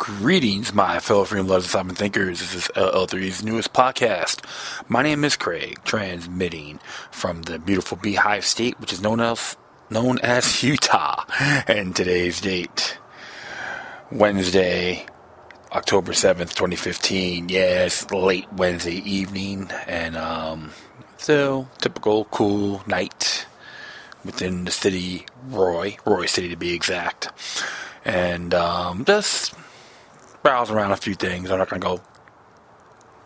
Greetings, my fellow freedom lovers and sovereign thinkers. This is LL3's newest podcast. My name is Craig, transmitting from the beautiful Beehive State, which is known as Utah. And today's date, Wednesday, October 7th, 2015. Yeah, it's late Wednesday evening, and so typical cool night within the city, Roy City to be exact. And just browse around a few things. I'm not going to go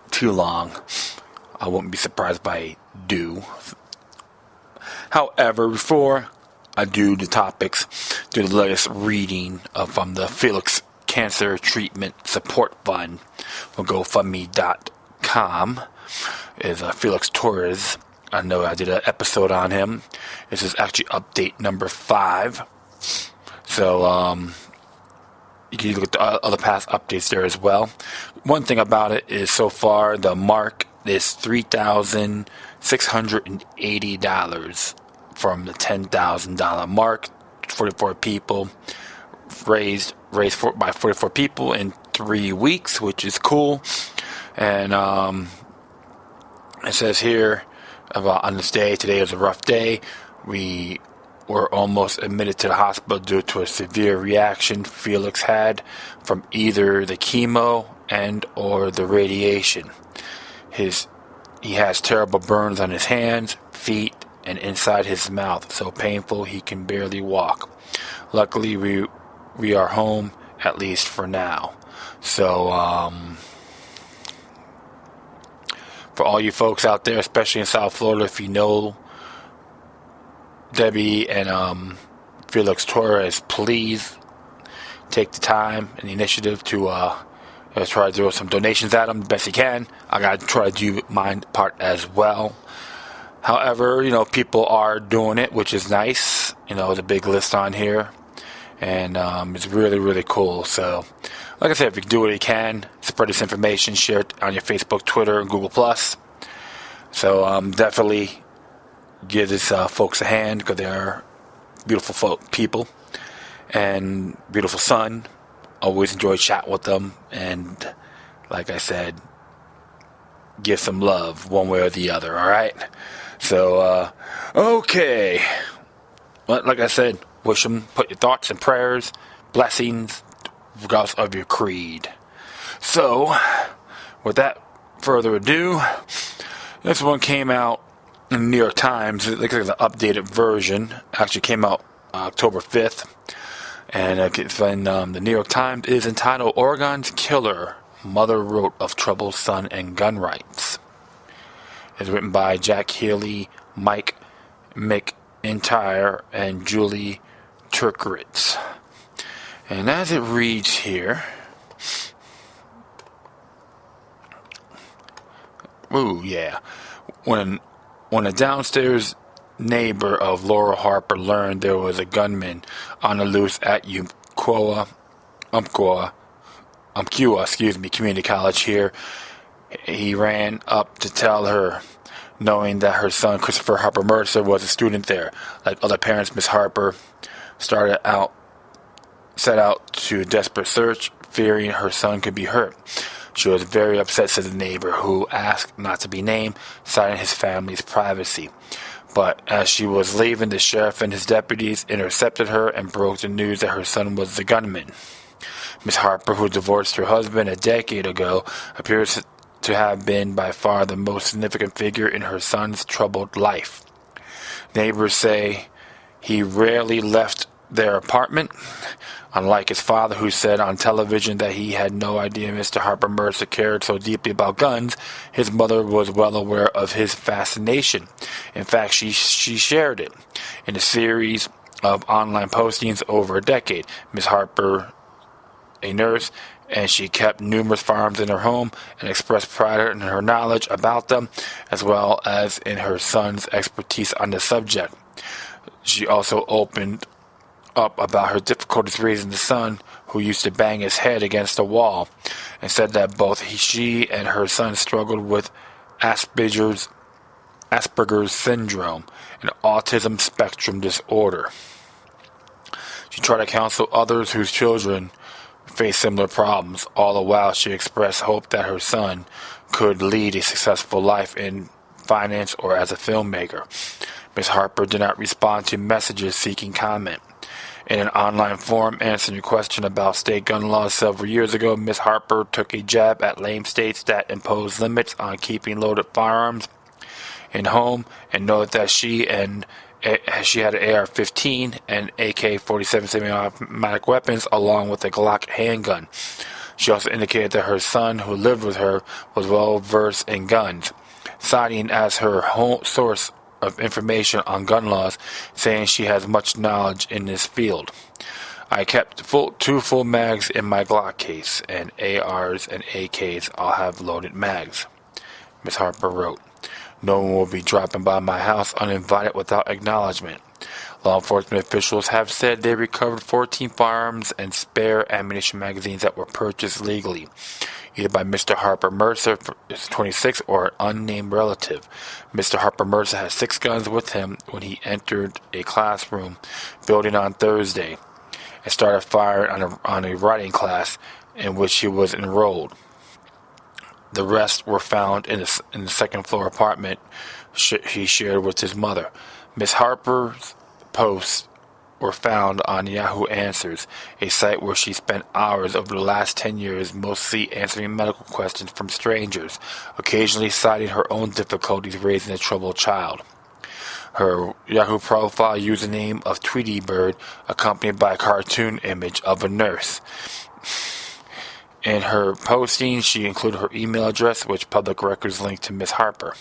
too long. I wouldn't be surprised if I do. However, before I do the topics, do the latest reading from the Felix Cancer Treatment Support Fund from GoFundMe.com is Felix Torres. I know I did an episode on him. This is actually update number 5. So, you can look at the other past updates there as well. One thing about it is so far the mark is $3,680 from the $10,000 mark. 44 people raised by 44 people in 3 weeks, which is cool. And it says here about on this day, today is a rough day. We were almost admitted to the hospital due to a severe reaction Felix had from either the chemo and or the radiation. He has terrible burns on his hands, feet, and inside his mouth, so painful he can barely walk. Luckily, we are home, at least for now. So, for all you folks out there, especially in South Florida, if you know Debbie and Felix Torres, please take the time and the initiative to try to throw some donations at them the best you can. I got to try to do my part as well. However, people are doing it, which is nice. There's a big list on here, and it's really, really cool. So, like I said, if you can do what you can, spread this information, share it on your Facebook, Twitter, and Google+. So, definitely give these folks a hand, because they're beautiful people and beautiful son. Always enjoy chatting with them, and like I said, give some love one way or the other. All right. So okay. Well, like I said, wish them, put your thoughts and prayers, blessings, regardless of your creed. So, without further ado, this one came out in the New York Times. It looks like the updated version. Actually came out October 5th. And the New York Times is entitled, Oregon's Killer, Mother Wrote of Troubled Son and Gun Rights. It's written by Jack Healy, Mike McIntyre, and Julie Turkritz. And as it reads here, ooh, yeah. When a downstairs neighbor of Laura Harper learned there was a gunman on the loose at Umpqua Community College here, he ran up to tell her, knowing that her son, Christopher Harper Mercer, was a student there. Like other parents, Miss Harper set out to a desperate search, fearing her son could be hurt. She was very upset, said the neighbor, who asked not to be named, citing his family's privacy. But as she was leaving, the sheriff and his deputies intercepted her and broke the news that her son was the gunman. Miss Harper, who divorced her husband a decade ago, appears to have been by far the most significant figure in her son's troubled life. Neighbors say he rarely left their apartment. Unlike his father, who said on television that he had no idea Mr. Harper Mercer cared so deeply about guns, his mother was well aware of his fascination. In fact, she shared it in a series of online postings over a decade. Miss Harper, a nurse, and she kept numerous firearms in her home and expressed pride in her knowledge about them, as well as in her son's expertise on the subject. She also opened up about her difficulties raising the son, who used to bang his head against a wall, and said that both she and her son struggled with Asperger's syndrome, an autism spectrum disorder. She tried to counsel others whose children faced similar problems. All the while, she expressed hope that her son could lead a successful life in finance or as a filmmaker. Ms. Harper did not respond to messages seeking comment. In an online forum answering a question about state gun laws several years ago, Ms. Harper took a jab at lame states that impose limits on keeping loaded firearms in home and noted that she had an AR-15 and AK-47 semi-automatic weapons along with a Glock handgun. She also indicated that her son, who lived with her, was well versed in guns, citing as her source of information on gun laws, saying she has much knowledge in this field. I kept two full mags in my Glock case, and ARs and AKs all have loaded mags. Ms. Harper wrote, "No one will be dropping by my house uninvited without acknowledgement. Law enforcement officials have said they recovered 14 firearms and spare ammunition magazines that were purchased legally, either by Mr. Harper Mercer, 26, or an unnamed relative. Mr. Harper Mercer had 6 guns with him when he entered a classroom building on Thursday and started firing on a writing class in which he was enrolled. The rest were found in the second-floor apartment he shared with his mother." Ms. Harper's posts were found on Yahoo Answers, a site where she spent hours over the last 10 years mostly answering medical questions from strangers, occasionally citing her own difficulties raising a troubled child. Her Yahoo profile username of Tweety Bird, accompanied by a cartoon image of a nurse. In her posting, she included her email address, which public records linked to Ms. Harper.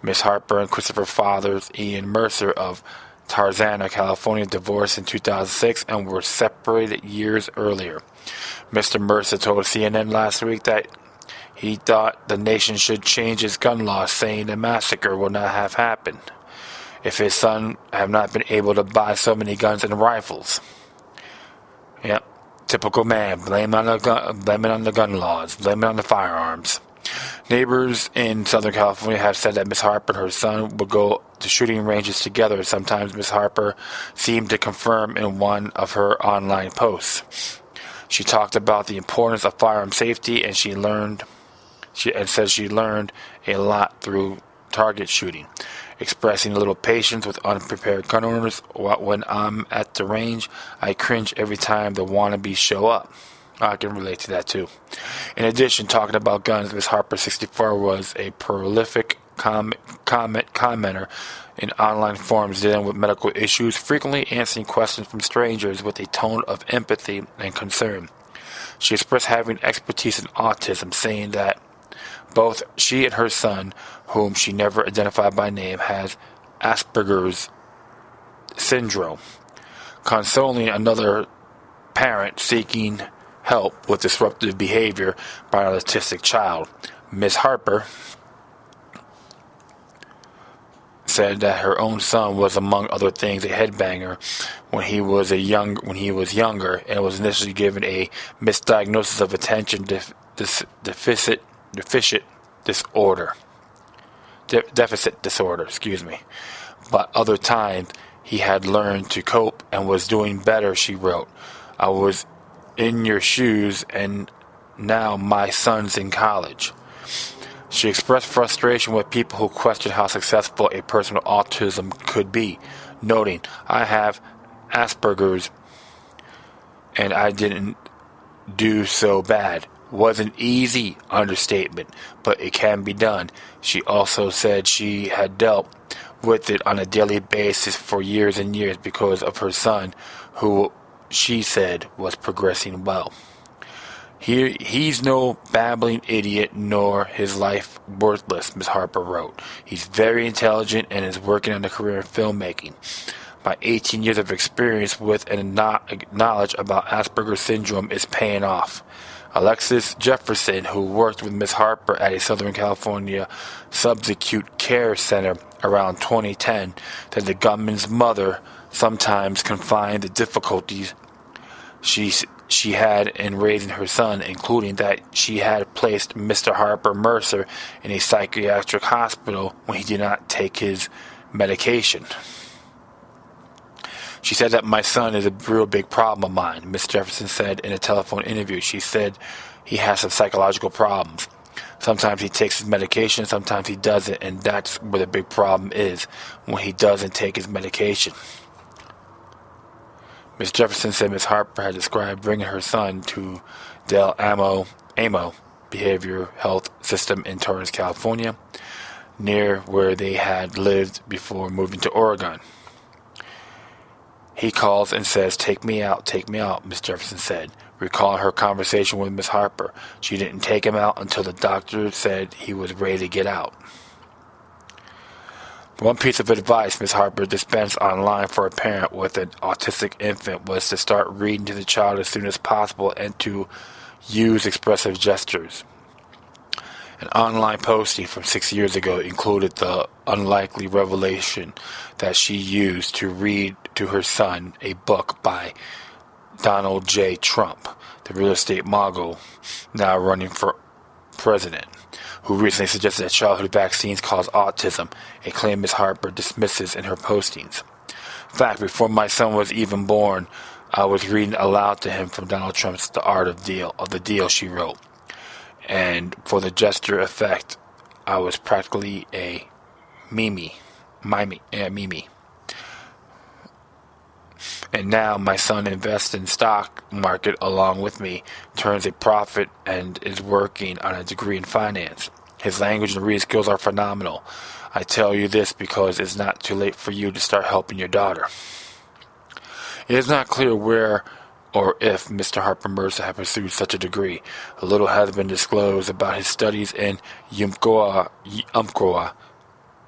Ms. Harper and Christopher Fathers Ian Mercer of Tarzana, California, divorced in 2006 and were separated years earlier. Mr. Mercer told CNN last week that he thought the nation should change its gun laws, saying the massacre would not have happened if his son had not been able to buy so many guns and rifles. Yep. Typical man, blaming on the gun laws, blaming on the firearms. Neighbors in Southern California have said that Ms. Harper and her son would go to shooting ranges together. Sometimes Ms. Harper seemed to confirm in one of her online posts. She talked about the importance of firearm safety, and she says she learned a lot through target shooting, expressing a little patience with unprepared gun owners. When I'm at the range, I cringe every time the wannabes show up. I can relate to that too. In addition, talking about guns, Ms. Harper, 64, was a prolific commenter in online forums dealing with medical issues, frequently answering questions from strangers with a tone of empathy and concern. She expressed having expertise in autism, saying that both she and her son, whom she never identified by name, has Asperger's syndrome. Consoling another parent seeking help with disruptive behavior by an autistic child, Ms. Harper said that her own son was, among other things, a headbanger when he was younger, and was initially given a misdiagnosis of attention deficit disorder. But other times he had learned to cope and was doing better, she wrote. "I was in your shoes, and now my son's in college." She expressed frustration with people who questioned how successful a person with autism could be, noting, "I have Asperger's, and I didn't do so bad. Wasn't easy, understatement, but it can be done." She also said she had dealt with it on a daily basis for years and years because of her son, who she said was progressing well. He's no babbling idiot, nor his life worthless," Ms. Harper wrote. "He's very intelligent and is working on a career in filmmaking. My 18 years of experience with and knowledge about Asperger's syndrome is paying off." Alexis Jefferson, who worked with Ms. Harper at a Southern California subacute care center around 2010, said the gunman's mother sometimes confined the difficulties she had in raising her son, including that she had placed Mr. Harper Mercer in a psychiatric hospital when he did not take his medication. She said that my son is a real big problem of mine, Miss Jefferson said in a telephone interview. She said he has some psychological problems. Sometimes he takes his medication, sometimes he doesn't, and that's where the big problem is, when he doesn't take his medication. Miss Jefferson said Miss Harper had described bringing her son to Del Amo Behavioral Health System in Torrance, California, near where they had lived before moving to Oregon. He calls and says, take me out, Miss Jefferson said, recalling her conversation with Miss Harper. She didn't take him out until the doctor said he was ready to get out. One piece of advice Miss Harper dispensed online for a parent with an autistic infant was to start reading to the child as soon as possible and to use expressive gestures. An online posting from 6 years ago included the unlikely revelation that she used to read to her son a book by Donald J. Trump, the real estate mogul now running for president, who recently suggested that childhood vaccines cause autism, a claim Ms. Harper dismisses in her postings. In fact, before my son was even born, I was reading aloud to him from Donald Trump's The Art of the Deal, she wrote. And for the gesture effect, I was practically a meme. And now my son invests in stock market along with me, turns a profit, and is working on a degree in finance. His language and reading skills are phenomenal. I tell you this because it's not too late for you to start helping your daughter. It is not clear where or if Mr. Harper Mercer had pursued such a degree. A little has been disclosed about his studies in Umpqua,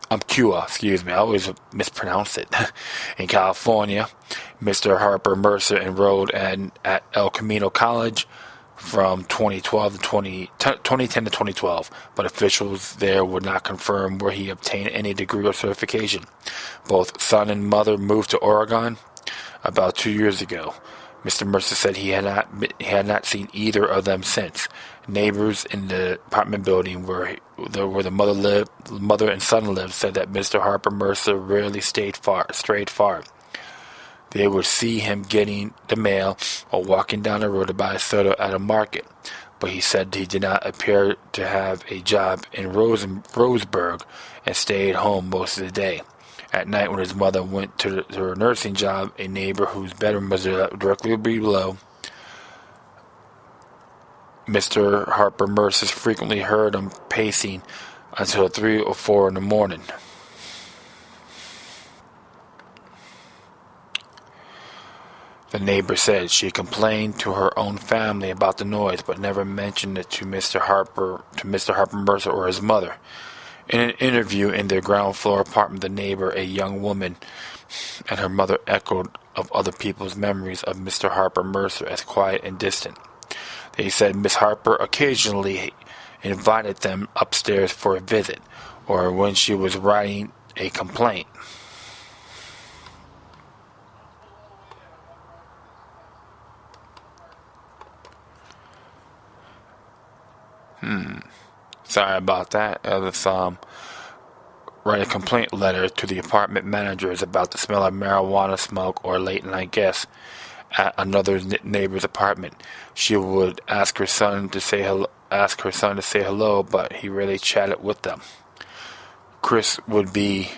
I always mispronounce it. In California, Mr. Harper Mercer enrolled at El Camino College from 2010 to 2012, but officials there would not confirm where he obtained any degree or certification. Both son and mother moved to Oregon about 2 years ago. Mr. Mercer said he had not seen either of them since. Neighbors in the apartment building where the mother and son lived, said that Mr. Harper Mercer rarely strayed far. They would see him getting the mail or walking down the road to buy soda at a market, but he said he did not appear to have a job in Roseburg and stayed home most of the day. At night, when his mother went to her nursing job, a neighbor whose bedroom was directly below Mr. Harper Mercer frequently heard him pacing until 3 or 4 in the morning. The neighbor said she complained to her own family about the noise, but never mentioned it to Mr. Harper Mercer or his mother. In an interview in their ground floor apartment, the neighbor, a young woman, and her mother echoed of other people's memories of Mr. Harper Mercer as quiet and distant. They said Miss Harper occasionally invited them upstairs for a visit, or when she was writing a complaint. Sorry about that. Write a complaint letter to the apartment managers about the smell of marijuana smoke or late-night guests at another neighbor's apartment. She would ask her son to say hello, but he rarely chatted with them. Chris would be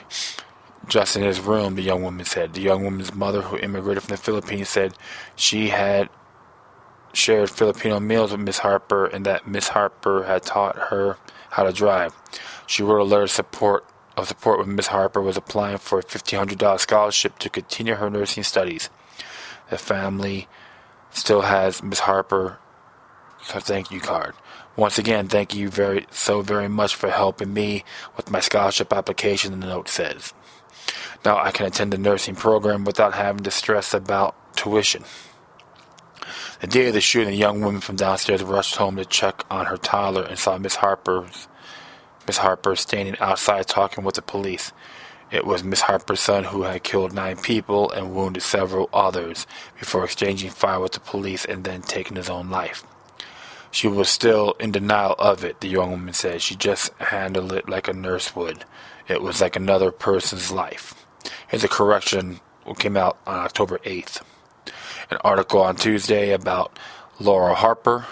just in his room, the young woman said. The young woman's mother, who immigrated from the Philippines, said she had shared Filipino meals with Miss Harper and that Miss Harper had taught her how to drive. She wrote a letter of support when Miss Harper was applying for a $1,500 scholarship to continue her nursing studies. The family still has Miss Harper's thank you card. Once again, thank you very much for helping me with my scholarship application, the note says. Now I can attend the nursing program without having to stress about tuition. The day of the shooting, the young woman from downstairs rushed home to check on her toddler and saw Miss Harper standing outside talking with the police. It was Miss Harper's son who had killed 9 people and wounded several others before exchanging fire with the police and then taking his own life. She was still in denial of it, the young woman said. She just handled it like a nurse would. It was like another person's life. Here's a correction came out on October 8th. An article on Tuesday about Laura Harper,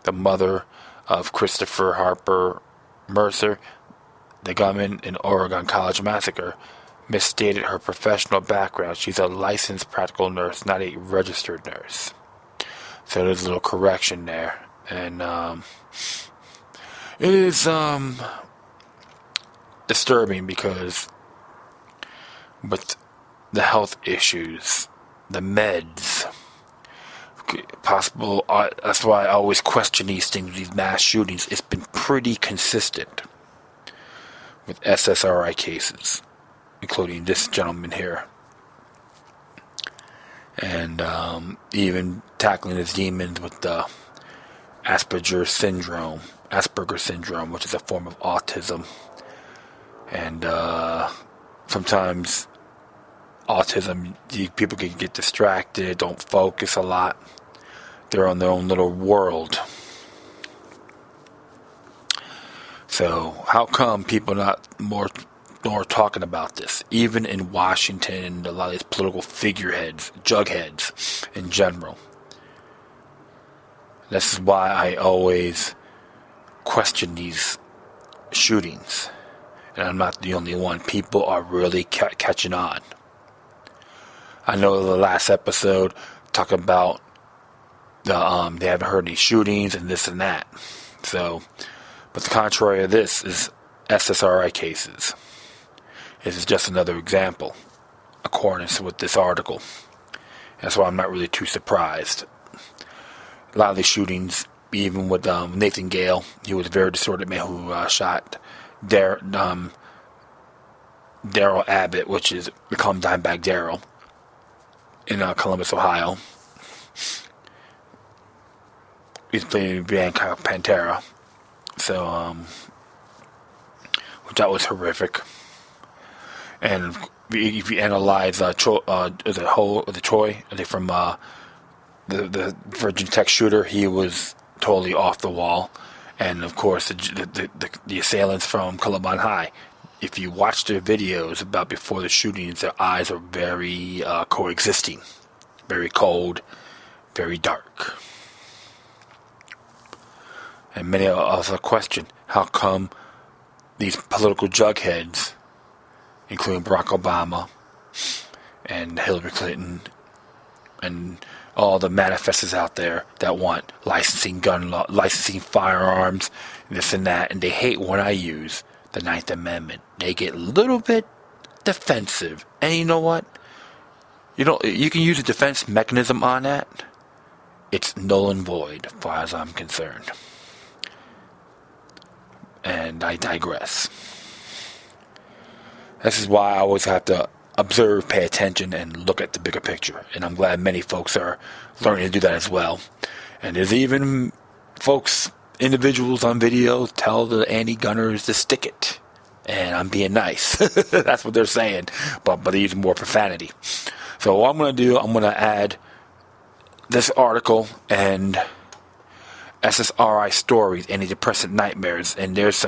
the mother of Christopher Harper Mercer, the gunman in Oregon College massacre, misstated her professional background. She's a licensed practical nurse, not a registered nurse. So there's a little correction there. And it is disturbing because with the health issues, the meds, possible, that's why I always question these things, these mass shootings. It's been pretty consistent with SSRI cases, including this gentleman here. And even tackling his demons with the Asperger's syndrome, which is a form of autism. And sometimes autism, people can get distracted, don't focus a lot. They're on their own little world. So how come people not more talking about this? Even in Washington and a lot of these political figureheads, jugheads in general. This is why I always question these shootings. And I'm not the only one. People are really catching on. I know the last episode talked about they haven't heard any shootings and this and that. So, but the contrary of this is SSRI cases. This is just another example, according to with this article. That's why I'm not really too surprised. A lot of these shootings, even with Nathan Gale, he was a very disordered man who shot Daryl Abbott, which is become Dimebag Daryl, in Columbus, Ohio. He's playing Bianca Pantera. So, that was horrific. And if you analyze Troy, from the Virgin Tech shooter, he was totally off the wall. And of course, the assailants from Columbine High. If you watch their videos about before the shootings, their eyes are very coexisting, very cold, very dark. And many of us question, how come these political jugheads, including Barack Obama and Hillary Clinton and all the manifestors out there that want licensing firearms, this and that, and they hate when I use the Ninth Amendment. They get a little bit defensive. And you know what? You can use a defense mechanism on that. It's null and void, as far as I'm concerned. And I digress. This is why I always have to observe, pay attention, and look at the bigger picture. And I'm glad many folks are learning to do that as well. And there's even individuals on video tell the anti-gunners to stick it. And I'm being nice. That's what they're saying. But they use more profanity. So what I'm going to do, I'm going to add this article and SSRI stories, antidepressant nightmares. And there's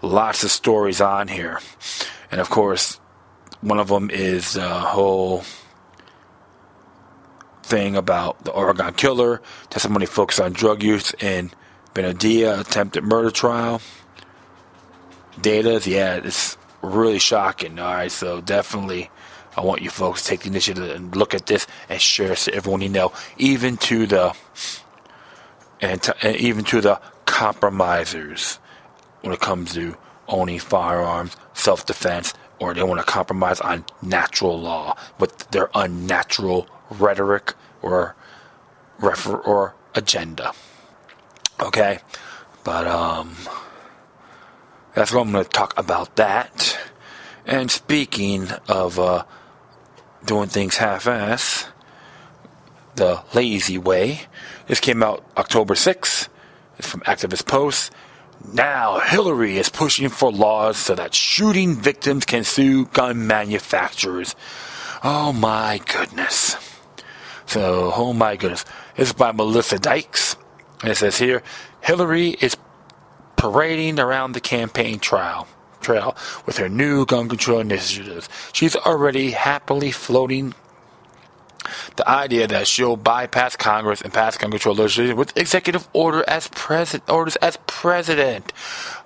lots of stories on here. And of course, one of them is the whole thing about the Oregon killer, testimony focused on drug use in Benadia attempted murder trial. Data, yeah, it's really shocking. All right, so definitely I want you folks to take the initiative and look at this and share it to everyone you know, even to the compromisers when it comes to owning firearms, self-defense, or they want to compromise on natural law with their unnatural rhetoric or agenda. Okay? But that's what I'm going to talk about that. And speaking of doing things half-ass, the lazy way, this came out October 6th. It's from Activist Post. Now, Hillary is pushing for laws so that shooting victims can sue gun manufacturers. Oh my goodness. This is by Melissa Dykes. And it says here, Hillary is parading around the campaign trail with her new gun control initiatives. She's already happily floating The idea that she'll bypass Congress and pass gun control legislation with executive orders as president.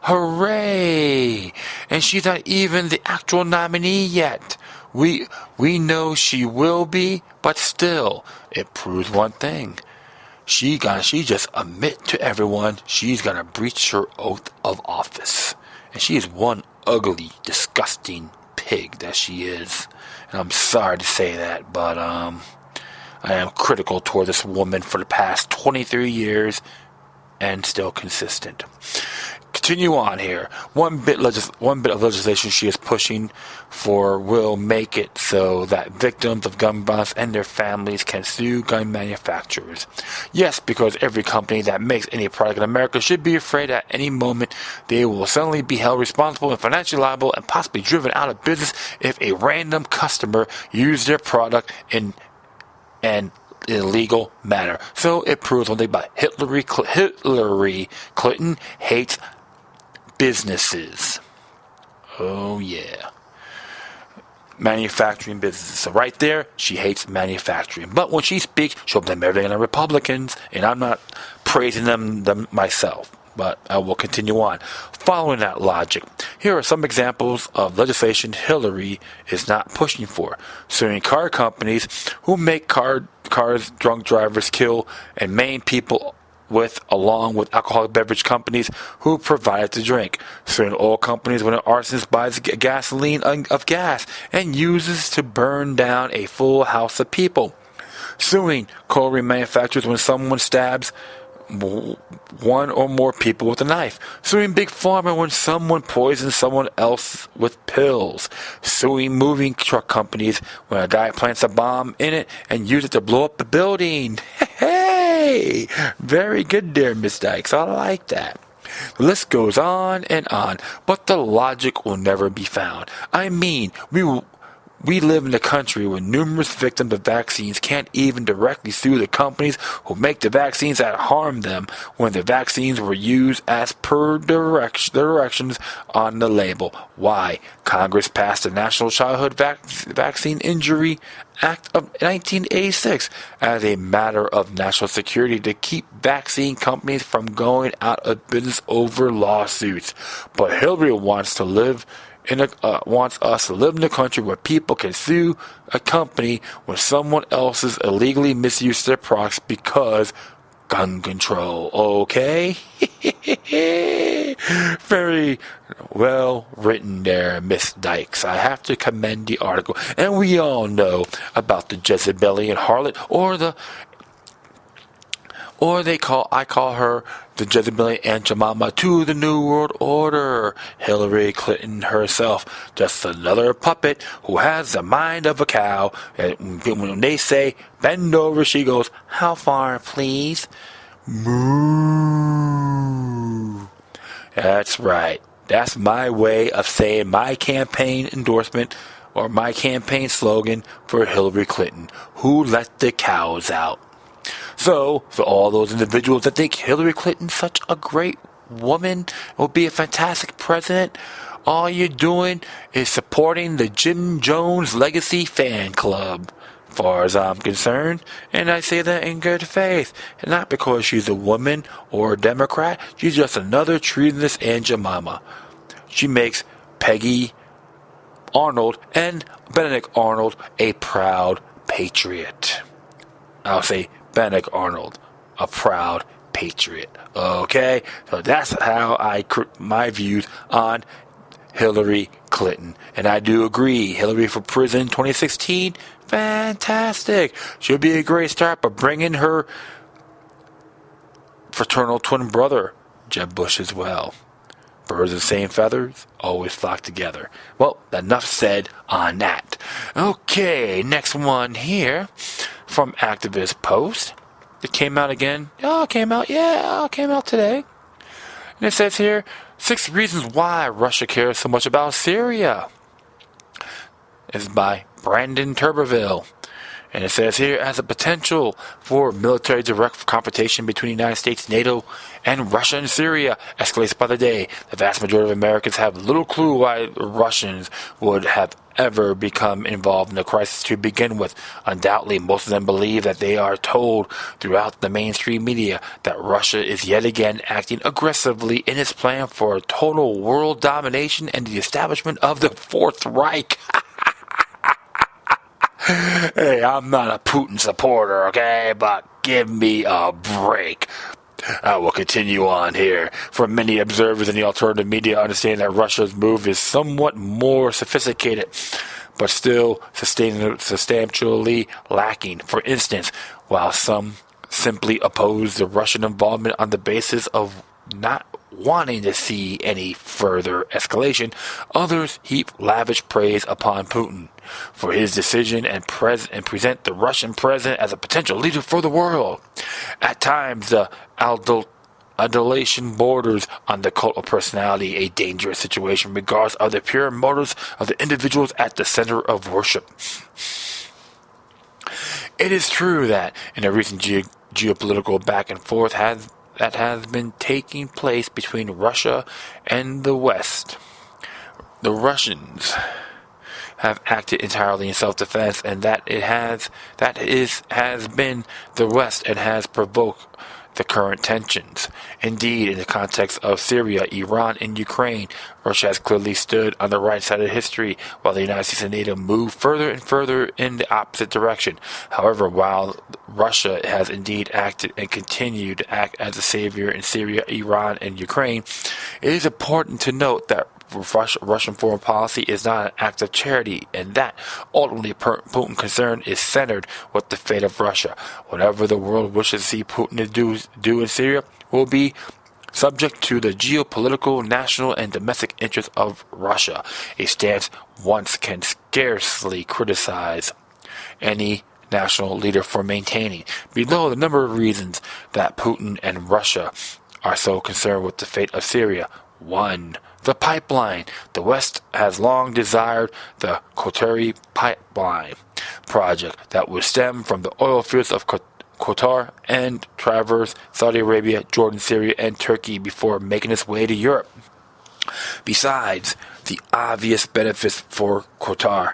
Hooray! And she's not even the actual nominee yet. We know she will be, but still, it proves one thing. She just admit to everyone she's gonna breach her oath of office. And she is one ugly, disgusting pig that she is. And I'm sorry to say that, but I am critical toward this woman for the past 23 years and still consistent. Continue on here. One bit of legislation she is pushing for will make it so that victims of gun violence and their families can sue gun manufacturers. Yes, because every company that makes any product in America should be afraid at any moment they will suddenly be held responsible and financially liable and possibly driven out of business if a random customer uses their product in an illegal manner. So it proves one thing about Hillary Clinton hates businesses. Oh yeah. Manufacturing businesses. So right there, she hates manufacturing. But when she speaks, she'll blame everything on the Republicans, and I'm not praising them myself. But I will continue on. Following that logic, here are some examples of legislation Hillary is not pushing for. Suing car companies who make cars drunk drivers kill and maim people along with alcoholic beverage companies who provide it to drink. Suing oil companies when an arsonist buys gasoline of gas and uses to burn down a full house of people. Suing clothing manufacturers when someone stabs one or more people with a knife. Suing Big Pharma when someone poisons someone else with pills. Suing moving truck companies when a guy plants a bomb in it and uses it to blow up the building. Hey! Very good there, Miss Dykes. I like that. The list goes on and on, but the logic will never be found. I mean, we live in a country where numerous victims of vaccines can't even directly sue the companies who make the vaccines that harm them when the vaccines were used as per directions on the label. Why? Congress passed the National Childhood Vaccine Injury Act of 1986 as a matter of national security to keep vaccine companies from going out of business over lawsuits. But Hillary wants us to live in a country where people can sue a company when someone else is illegally misused their products because gun control. Okay? Very well written there, Miss Dykes. I have to commend the article. And we all know about the Jezebelian harlot, I call her the Jezebelian Aunt Jemima to the New World Order. Hillary Clinton herself, just another puppet who has the mind of a cow. And when they say, bend over, she goes, how far, please? Moo. That's right. That's my way of saying my campaign endorsement or my campaign slogan for Hillary Clinton. Who let the cows out? So, for all those individuals that think Hillary Clinton's such a great woman, will be a fantastic president, all you're doing is supporting the Jim Jones Legacy Fan Club, as far as I'm concerned. And I say that in good faith. And not because she's a woman or a Democrat. She's just another treasonous Aunt Jemima. She makes Peggy Arnold and Benedict Arnold a proud patriot. I'll say Benedict Arnold, a proud patriot. Okay? So that's how my views on Hillary Clinton. And I do agree. Hillary for prison 2016, fantastic. She'll be a great start, but bring in her fraternal twin brother, Jeb Bush, as well. Birds of the same feathers always flock together. Well, enough said on that. Okay, next one here from Activist Post. It came out again. Oh, it came out. Yeah, it came out today. And it says here, 6 reasons why Russia cares so much about Syria. It's by Brandon Tuberville. And it says here, as a potential for military direct confrontation between the United States, NATO, and Russia and Syria escalates by the day. The vast majority of Americans have little clue why the Russians would have ever become involved in the crisis to begin with. Undoubtedly, most of them believe that they are told throughout the mainstream media that Russia is yet again acting aggressively in its plan for total world domination and the establishment of the Fourth Reich. Hey, I'm not a Putin supporter, okay? But give me a break. I will continue on here. For many observers in the alternative media understand that Russia's move is somewhat more sophisticated, but still substantially lacking. For instance, while some simply oppose the Russian involvement on the basis of not wanting to see any further escalation, others heap lavish praise upon Putin for his decision and present the Russian president as a potential leader for the world. At times, the adulation borders on the cult of personality, a dangerous situation regardless of the pure motives of the individuals at the center of worship. It is true that in a recent geopolitical back and forth that has been taking place between Russia and the West, the Russians have acted entirely in self-defense, and that has been the West and has provoked the current tensions. Indeed, in the context of Syria, Iran, and Ukraine, Russia has clearly stood on the right side of history, while the United States and NATO move further and further in the opposite direction. However, while Russia has indeed acted and continued to act as a savior in Syria, Iran, and Ukraine, it is important to note that Russian foreign policy is not an act of charity, and that ultimately Putin's concern is centered with the fate of Russia. Whatever the world wishes to see Putin do in Syria will be subject to the geopolitical, national, and domestic interests of Russia, a stance one can scarcely criticize any national leader for maintaining. Below the number of reasons that Putin and Russia are so concerned with the fate of Syria. 1. The pipeline. The West has long desired the Qatari pipeline project that would stem from the oil fields of Qatar and traverse Saudi Arabia, Jordan, Syria, and Turkey before making its way to Europe. Besides the obvious benefits for Qatar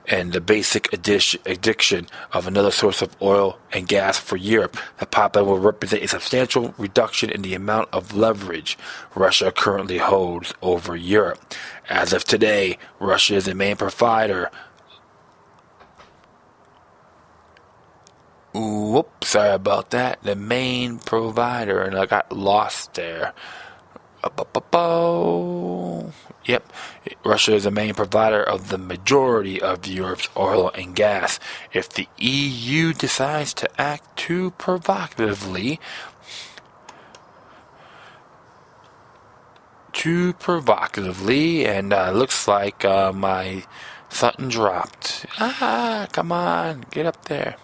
and the basic addiction of another source of oil and gas for Europe, the pipeline will represent a substantial reduction in the amount of leverage Russia currently holds over Europe. As of today, Russia is the main provider. Whoops, sorry about that. The main provider, and I got lost there. Yep, Russia is the main provider of the majority of Europe's oil and gas. If the EU decides to act too provocatively, and looks like my something dropped. Come on, get up there.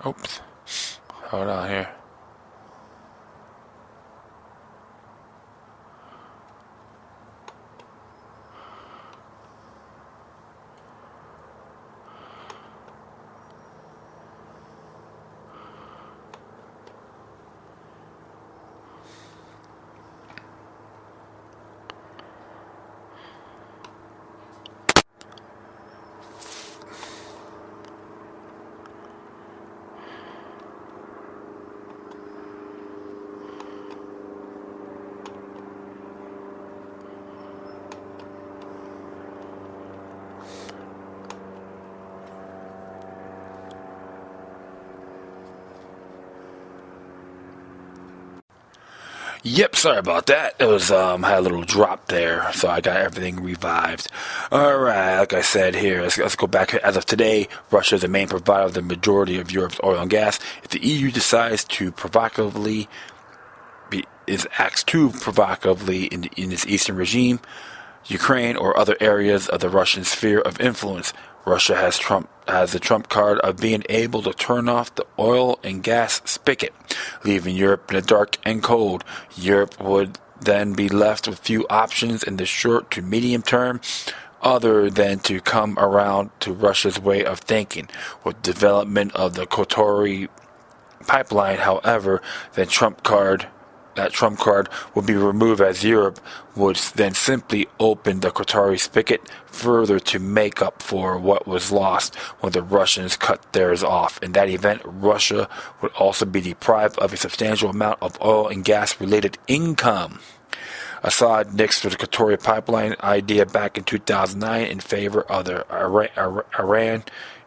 Oops. Hold on here. Yep, sorry about that. It was had a little drop there, so I got everything revived. All right, like I said here, let's go back. As of today, Russia is the main provider of the majority of Europe's oil and gas. If the EU decides to acts too provocatively in its eastern regime, Ukraine, or other areas of the Russian sphere of influence, Russia has the trump card of being able to turn off the oil and gas spigot, leaving Europe in the dark and cold. Europe would then be left with few options in the short to medium term other than to come around to Russia's way of thinking. With development of the Kotori pipeline, however, that trump card would be removed, as Europe would then simply open the Qatari spigot further to make up for what was lost when the Russians cut theirs off. In that event, Russia would also be deprived of a substantial amount of oil and gas related income. Assad nixed the Qatari pipeline idea back in 2009 in favor of the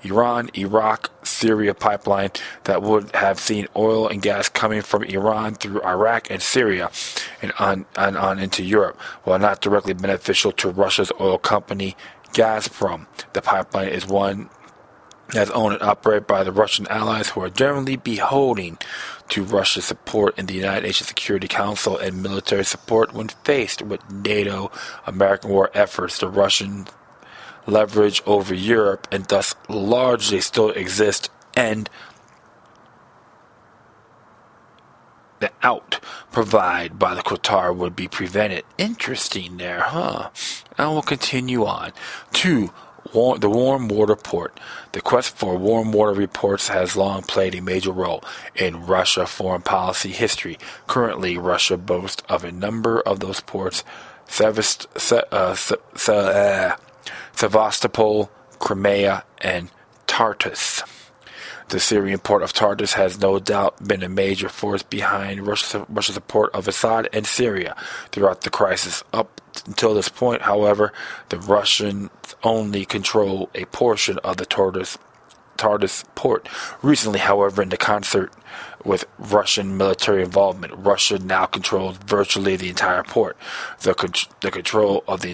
Iran, Iraq, Syria pipeline that would have seen oil and gas coming from Iran through Iraq and Syria and on into Europe, while not directly beneficial to Russia's oil company Gazprom. The pipeline is one that's owned and operated by the Russian allies, who are generally beholden to Russia's support in the United Nations Security Council and military support when faced with NATO American war efforts. The Russian leverage over Europe and thus largely still exist, and the out provided by the Qatar would be prevented. Interesting there, huh? And we'll continue on to the warm water port. The quest for warm water reports has long played a major role in Russia foreign policy history. Currently, Russia boasts of a number of those ports: Sevastopol, Crimea, and Tartus. The Syrian port of Tartus has no doubt been a major force behind Russia's support of Assad and Syria throughout the crisis. Up until this point, however, the Russians only control a portion of the Tartus port. Recently, however, in the concert with Russian military involvement, Russia now controls virtually the entire port. The control of the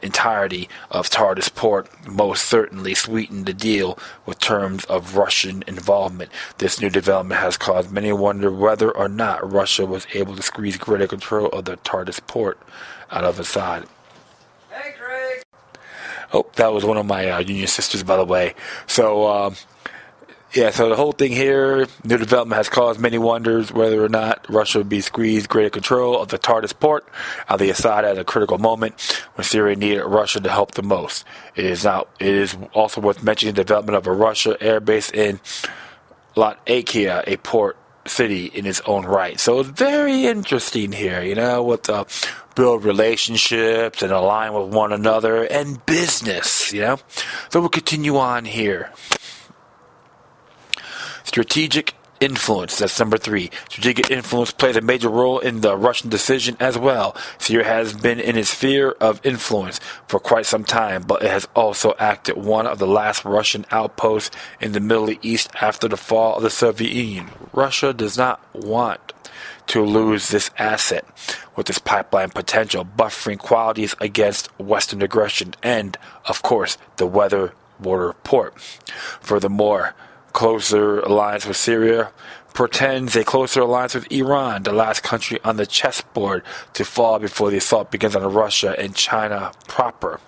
entirety of Tartus port most certainly sweetened the deal with terms of Russian involvement. This new development has caused many to wonder whether or not Russia was able to squeeze greater control of the Tartus port out of Assad. Hey, Craig. Oh, that was one of my union sisters, by the way. So, so the whole thing here, new development has caused many wonders whether or not Russia would be squeezed greater control of the Tartus port out of the Assad at a critical moment when Syria needed Russia to help the most. It is also worth mentioning the development of a Russia airbase in Latakia, a port city in its own right. So it's very interesting here, with build relationships and align with one another and business, So we'll continue on here. Strategic influence, that's number 3. Strategic influence plays a major role in the Russian decision as well. Syria has been in its sphere of influence for quite some time, but it has also acted one of the last Russian outposts in the Middle East after the fall of the Soviet Union. Russia does not want to lose this asset with its pipeline potential, buffering qualities against Western aggression, and, of course, the water port. Furthermore, closer alliance with Syria portends a closer alliance with Iran, the last country on the chessboard to fall before the assault begins on Russia and China proper.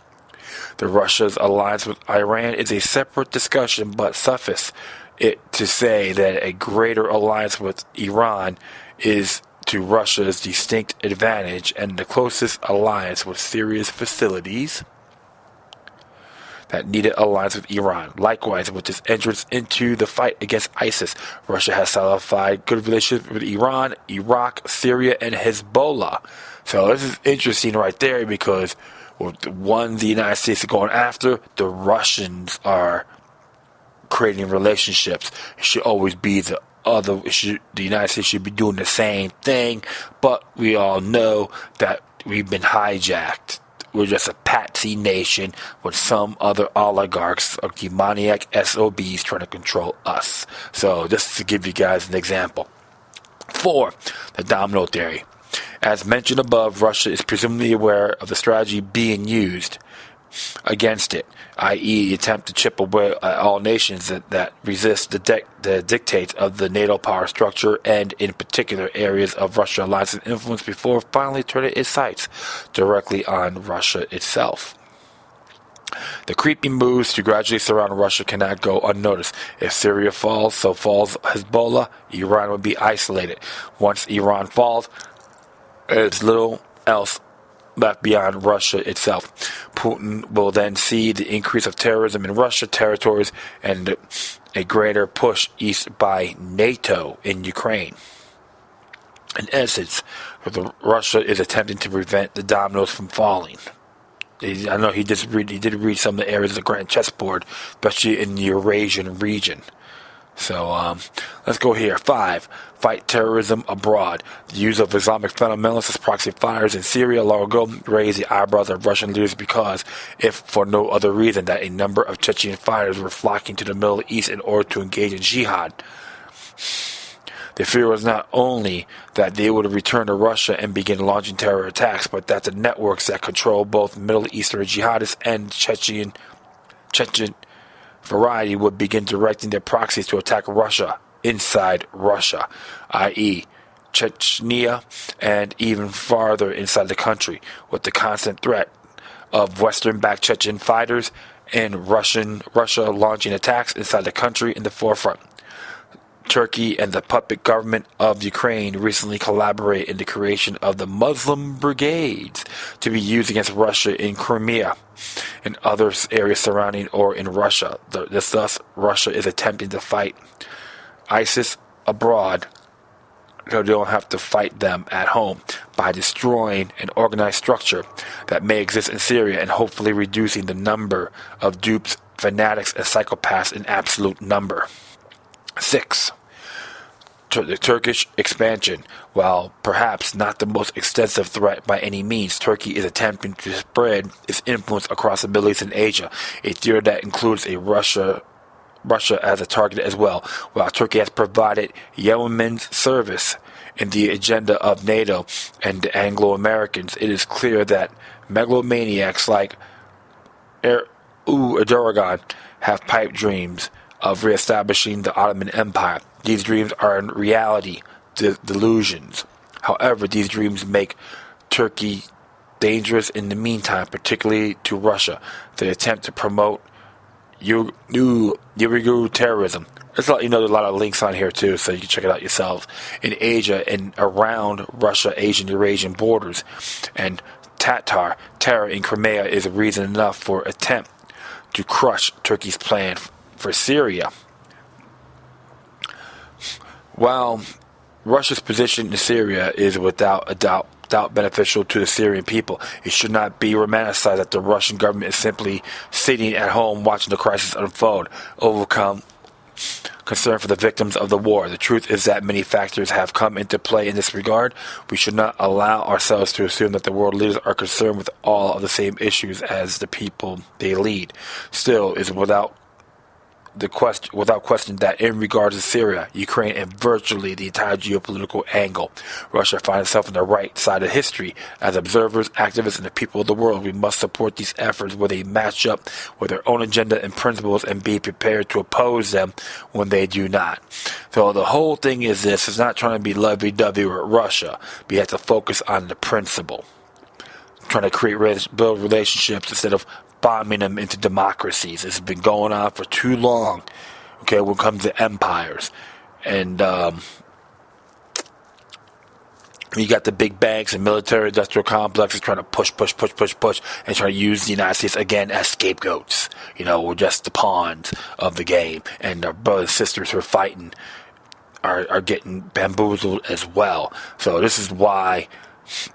The Russia's alliance with Iran is a separate discussion, but suffice it to say that a greater alliance with Iran is to Russia's distinct advantage, and the closest alliance with Syria's facilities that needed alliance with Iran. Likewise, with its entrance into the fight against ISIS, Russia has solidified good relations with Iran, Iraq, Syria, and Hezbollah. So this is interesting right there, because the one the United States is going after, the Russians are creating relationships. It should always be the United States should be doing the same thing, but we all know that we've been hijacked. We're just a patsy nation with some other oligarchs or demoniac SOBs trying to control us. So just to give you guys an example. 4. The domino theory. As mentioned above, Russia is presumably aware of the strategy being used against it, i.e. the attempt to chip away at all nations that resist the dictates of the NATO power structure, and in particular areas of Russian alliance and influence, before finally turning its sights directly on Russia itself. The creeping moves to gradually surround Russia cannot go unnoticed. If Syria falls, so falls Hezbollah. Iran would be isolated. Once Iran falls, There's little else left beyond Russia itself. Putin will then see the increase of terrorism in Russia territories and a greater push east by NATO in Ukraine. In essence, Russia is attempting to prevent the dominoes from falling. I know he did read some of the areas of the grand chessboard, especially in the Eurasian region. So let's go here. 5. Fight terrorism abroad. The use of Islamic fundamentalists as proxy fighters in Syria long ago raised the eyebrows of Russian leaders because, if for no other reason, that a number of Chechen fighters were flocking to the Middle East in order to engage in jihad. The fear was not only that they would return to Russia and begin launching terror attacks, but that the networks that control both Middle Eastern jihadists and Chechen variety would begin directing their proxies to attack Russia inside Russia, i.e., Chechnya, and even farther inside the country, with the constant threat of Western-backed Chechen fighters and Russia launching attacks inside the country in the forefront. Turkey and the puppet government of Ukraine recently collaborated in the creation of the Muslim Brigades to be used against Russia in Crimea and other areas surrounding or in Russia. Thus, Russia is attempting to fight ISIS abroad, so they don't have to fight them at home, by destroying an organized structure that may exist in Syria and hopefully reducing the number of dupes, fanatics, and psychopaths in absolute number. 6. The Turkish expansion. While perhaps not the most extensive threat by any means, Turkey is attempting to spread its influence across the Middle East and Asia, a theory that includes Russia as a target as well. While Turkey has provided yeoman's service in the agenda of NATO and the Anglo-Americans, it is clear that megalomaniacs like Erdogan have pipe dreams of reestablishing the Ottoman Empire. These dreams are in reality delusions. However, these dreams make Turkey dangerous in the meantime, particularly to Russia. They attempt to promote Uyghur terrorism. Let's let you know there's a lot of links on here too, so you can check it out yourselves. In Asia and around Russia, Asian, Eurasian borders, and Tatar terror in Crimea is a reason enough for attempt to crush Turkey's plan for Syria. While Russia's position in Syria is without a doubt beneficial to the Syrian people, it should not be romanticized that the Russian government is simply sitting at home watching the crisis unfold, overcome concern for the victims of the war. The truth is that many factors have come into play in this regard. We should not allow ourselves to assume that the world leaders are concerned with all of the same issues as the people they lead. Still, is without question that in regards to Syria, Ukraine, and virtually the entire geopolitical angle, Russia finds itself on the right side of history. As observers, activists, and the people of the world, we must support these efforts where they match up with their own agenda and principles and be prepared to oppose them when they do not. So the whole thing is this. It's not trying to be lovey-dovey with Russia. We have to focus on the principle. Trying to build relationships instead of bombing them into democracies. This has been going on for too long. Okay, when it comes to empires. And you got the big banks and military industrial complexes trying to push, and trying to use the United States again as scapegoats. You know, we're just the pawns of the game. And our brothers and sisters who are fighting are getting bamboozled as well. So this is why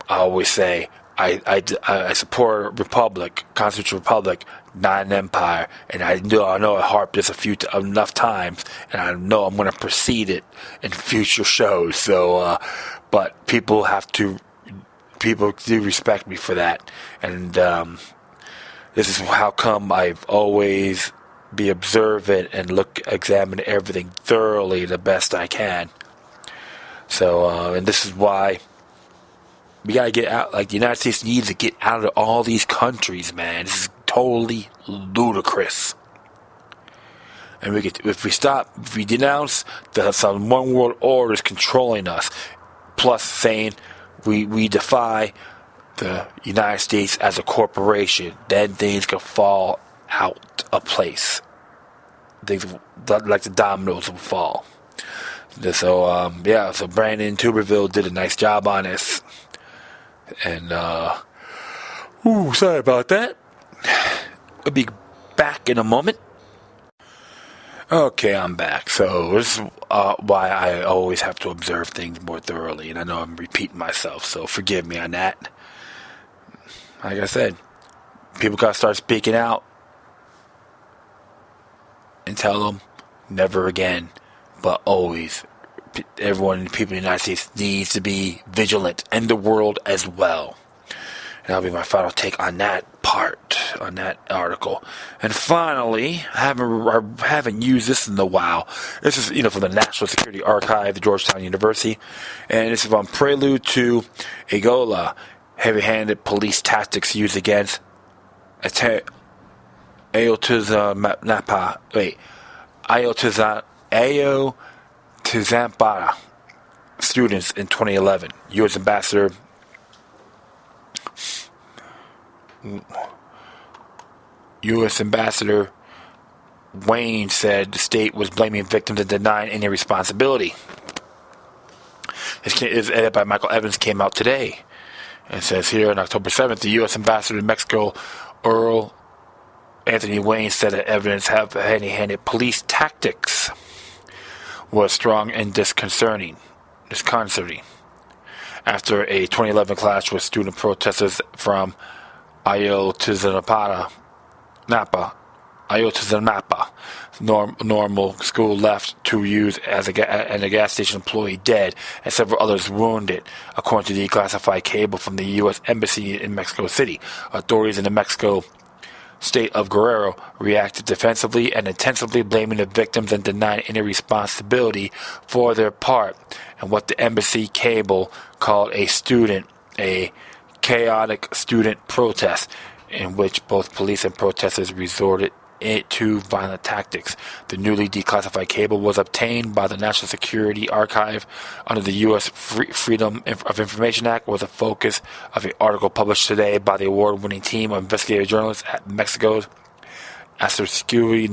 I always say I support a republic, constitutional republic, not an empire, and I know I harped this enough times, and I know I'm going to proceed it in future shows. So, but people do respect me for that, and this is how come I've always be observant and examine everything thoroughly the best I can. So, and this is why we gotta get out. Like, the United States needs to get out of all these countries, man. This is totally ludicrous. And if we denounce some one world order is controlling us, plus saying we defy the United States as a corporation, then things can fall out of place. Things like the dominoes will fall. So so Brandon Tuberville did a nice job on this. And, sorry about that. I'll be back in a moment. Okay, I'm back. So this is why I always have to observe things more thoroughly, and I know I'm repeating myself, so forgive me on that. Like I said, people gotta start speaking out and tell them never again, but always. Everyone, people in the United States needs to be vigilant, and the world as well. And that'll be my final take on that part, on that article. And finally, I haven't used this in a while. This is, from the National Security Archive at Georgetown University. And this is on Prelude to Ebola, heavy-handed police tactics used against Ayotzinapa students in 2011. U.S. Ambassador Wayne said the state was blaming victims and denying any responsibility. This is edited by Michael Evans, came out today. It says here on October 7th, the U.S. Ambassador to Mexico, Earl Anthony Wayne, said that evidence of heavy-handed police tactics was strong and disconcerting. After a 2011 clash with student protesters from Ayotzinapa, normal school left to use and a gas station employee dead and several others wounded, according to the declassified cable from the U.S. Embassy in Mexico City. Authorities in the Mexico state of Guerrero reacted defensively and intensively, blaming the victims and denying any responsibility for their part in what the embassy cable called a chaotic student protest, in which both police and protesters resorted to violent tactics. The newly declassified cable was obtained by the National Security Archive under the U.S. Freedom of Information Act, with a focus of an article published today by the award-winning team of investigative journalists at Mexico's SSRI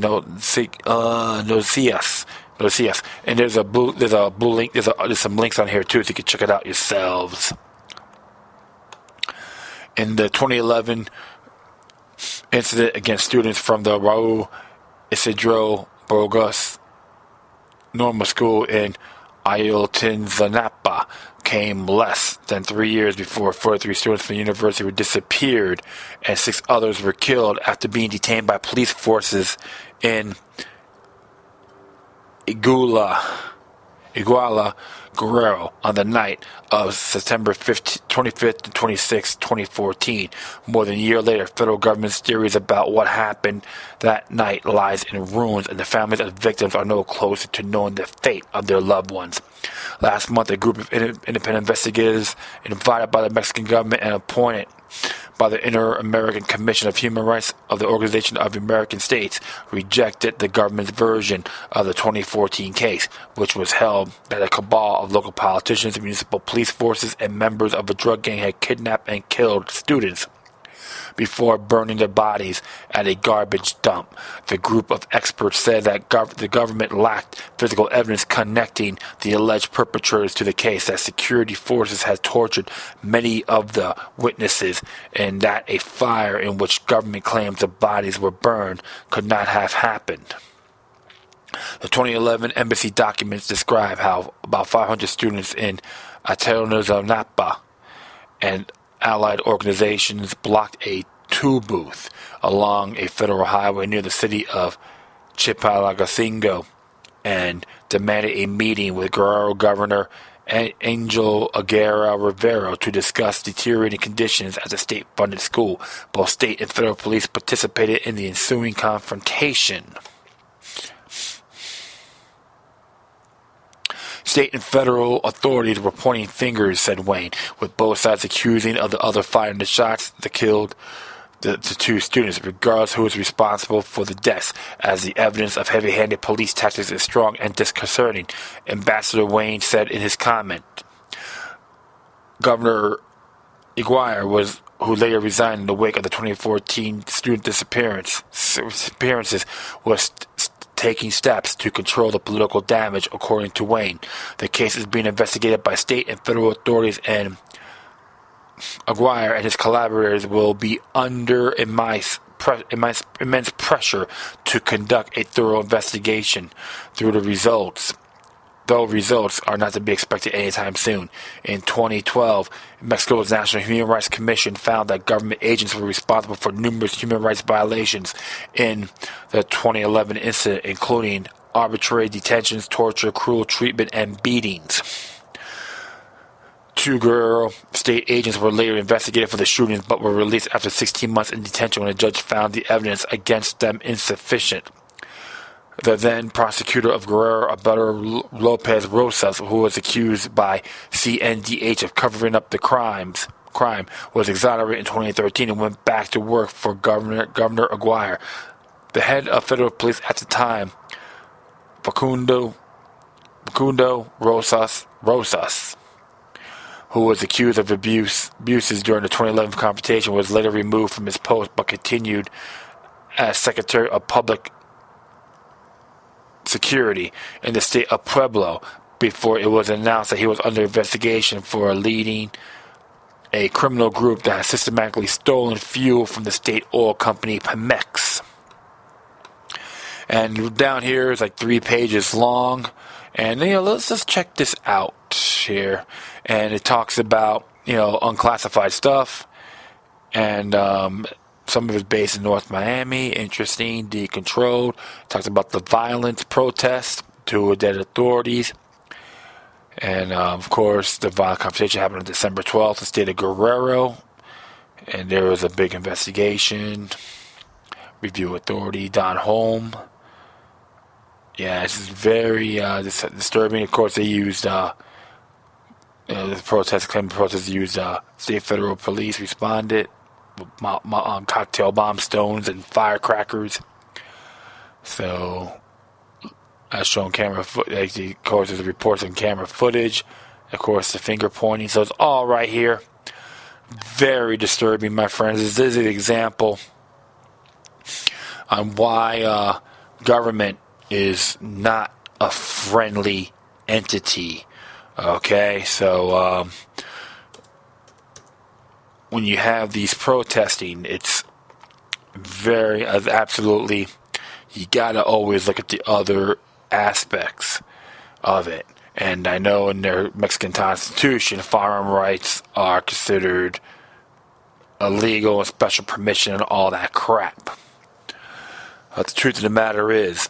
Noticias. And there's a blue link. There's some links on here too, so you can check it out yourselves. In the 2011 incident against students from the Raul Isidro Burgos Normal School in Ayotzinapa came less than 3 years before 43 students from the university were disappeared and 6 others were killed after being detained by police forces in Iguala, Guerrero, on the night of September 25th to 26th, 2014. More than a year later, federal government's theories about what happened that night lies in ruins, and the families of the victims are no closer to knowing the fate of their loved ones. Last month, a group of independent investigators invited by the Mexican government and appointed by the Inter-American Commission of Human Rights of the Organization of American States rejected the government's version of the 2014 case, which was held that a cabal of local politicians, municipal police forces, and members of a drug gang had kidnapped and killed students before burning their bodies at a garbage dump. The group of experts said that the government lacked physical evidence connecting the alleged perpetrators to the case, that security forces had tortured many of the witnesses, and that a fire in which government claims the bodies were burned could not have happened. The 2011 embassy documents describe how about 500 students in Ayotzinapa and allied organizations blocked a toll booth along a federal highway near the city of Chilpancingo and demanded a meeting with Guerrero Governor Angel Aguirre Rivero to discuss deteriorating conditions at the state-funded school. Both state and federal police participated in the ensuing confrontation. State and federal authorities were pointing fingers, said Wayne, with both sides accusing of the other firing the shots that killed the 2 students, regardless who is responsible for the deaths, as the evidence of heavy-handed police tactics is strong and disconcerting, Ambassador Wayne said in his comment. Governor Aguirre who later resigned in the wake of the 2014 student disappearances, was taking steps to control the political damage, according to Wayne. The case is being investigated by state and federal authorities, and Aguirre and his collaborators will be under immense pressure to conduct a thorough investigation though results are not to be expected anytime soon. In 2012, Mexico's National Human Rights Commission found that government agents were responsible for numerous human rights violations in the 2011 incident, including arbitrary detentions, torture, cruel treatment, and beatings. 2 Guerrero state agents were later investigated for the shootings but were released after 16 months in detention when a judge found the evidence against them insufficient. The then prosecutor of Guerrero, Alberto Lopez Rosas, who was accused by CNDH of covering up the crime, was exonerated in 2013 and went back to work for Governor Aguirre. The head of federal police at the time, Facundo Rosas, who was accused of abuses during the 2011 confrontation, was later removed from his post but continued as Secretary of Public Security in the state of Pueblo before it was announced that he was under investigation for leading a criminal group that has systematically stolen fuel from the state oil company Pemex. And down here is like 3 pages long, and let's just check this out here. And it talks about unclassified stuff, and some of it's based in North Miami. Interesting, decontrolled. Talks about the violent protest to dead authorities. And, of course, the violent confrontation happened on December 12th in the state of Guerrero. And there was a big investigation. Review authority, Don Holm. Yeah, it's very disturbing. Of course, they used, the protesters used state federal police responded. Cocktail bomb stones and firecrackers. So, as shown camera footage, of course, there's reports on camera footage. Of course, the finger pointing. So it's all right here. Very disturbing, my friends. This is an example on why government is not a friendly entity. Okay, so when you have these protesting, it's absolutely, you gotta always look at the other aspects of it. And I know in their Mexican Constitution, firearm rights are considered illegal and special permission and all that crap. But the truth of the matter is,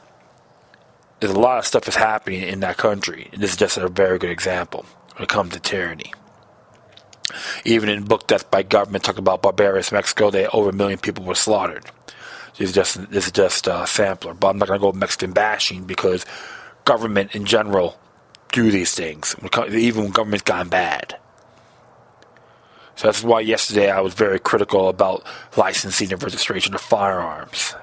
there's a lot of stuff that's happening in that country. And this is just a very good example when it comes to tyranny. Even in book Death by Government, talking about barbarous Mexico, over 1 million people were slaughtered. This is just a sampler. But I'm not going to go Mexican bashing because government in general do these things, even when government's gone bad. So that's why yesterday I was very critical about licensing and registration of firearms.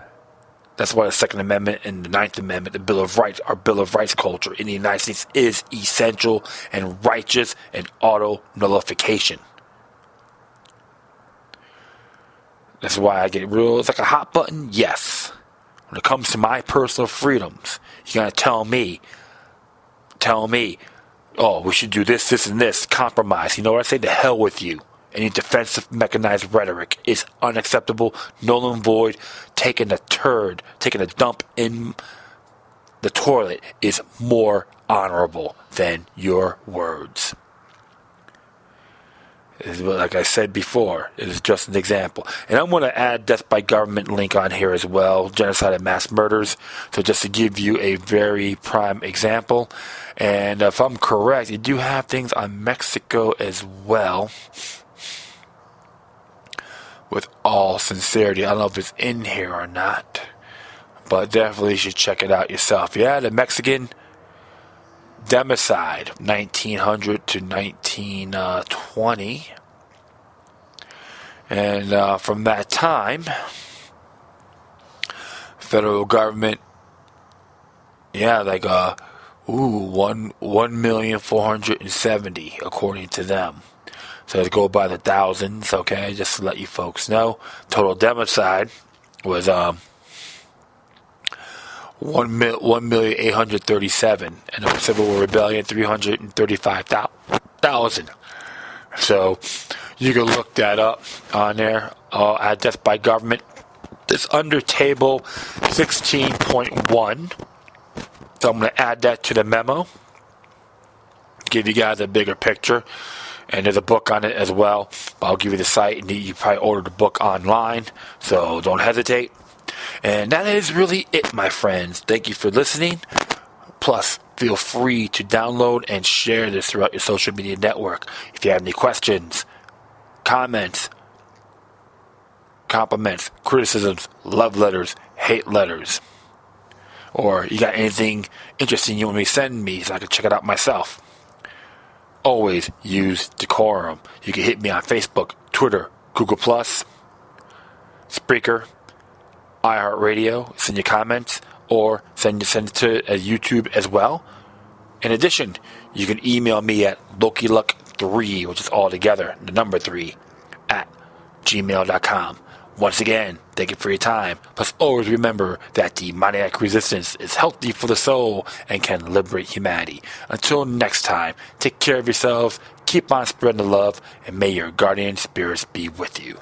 That's why the Second Amendment and the Ninth Amendment, the Bill of Rights, our Bill of Rights culture in the United States is essential and righteous and auto-nullification. That's why I get real. It's like a hot button, yes. When it comes to my personal freedoms, you're going to tell me, oh, we should do this, this, and this, compromise. You know what I say? The hell with you. Any defensive mechanized rhetoric is unacceptable, null and void. Taking a dump in the toilet is more honorable than your words. Like I said before, it is just an example. And I'm going to add Death by Government link on here as well, genocide and mass murders. So just to give you a very prime example. And if I'm correct, you do have things on Mexico as well. With all sincerity, I don't know if it's in here or not, but definitely you should check it out yourself. Yeah, the Mexican democide, 1900 to 1920, and from that time, federal government, 1,470,000 according to them. So they go by the thousands, okay, just to let you folks know. Total democide was 1,837,000, and the Civil War Rebellion 335,000. So You can look that up on there. At Death by Government. It's under table 16.1. So I'm going to add that to the memo. Give you guys a bigger picture. And there's a book on it as well. But I'll give you the site, and you probably order the book online. So don't hesitate. And that is really it, my friends. Thank you for listening. Plus, feel free to download and share this throughout your social media network. If you have any questions, comments, compliments, criticisms, love letters, hate letters, or you got anything interesting you want me to send me so I can check it out myself, always use decorum. You can hit me on Facebook, Twitter, Google+, Spreaker, iHeartRadio, send your comments, or send it to YouTube as well. In addition, you can email me at LokiLuck3, which is all together, the number 3, at gmail.com. Once again, thank you for your time. Plus, always remember that demoniac resistance is healthy for the soul and can liberate humanity. Until next time, take care of yourselves, keep on spreading the love, and may your guardian spirits be with you.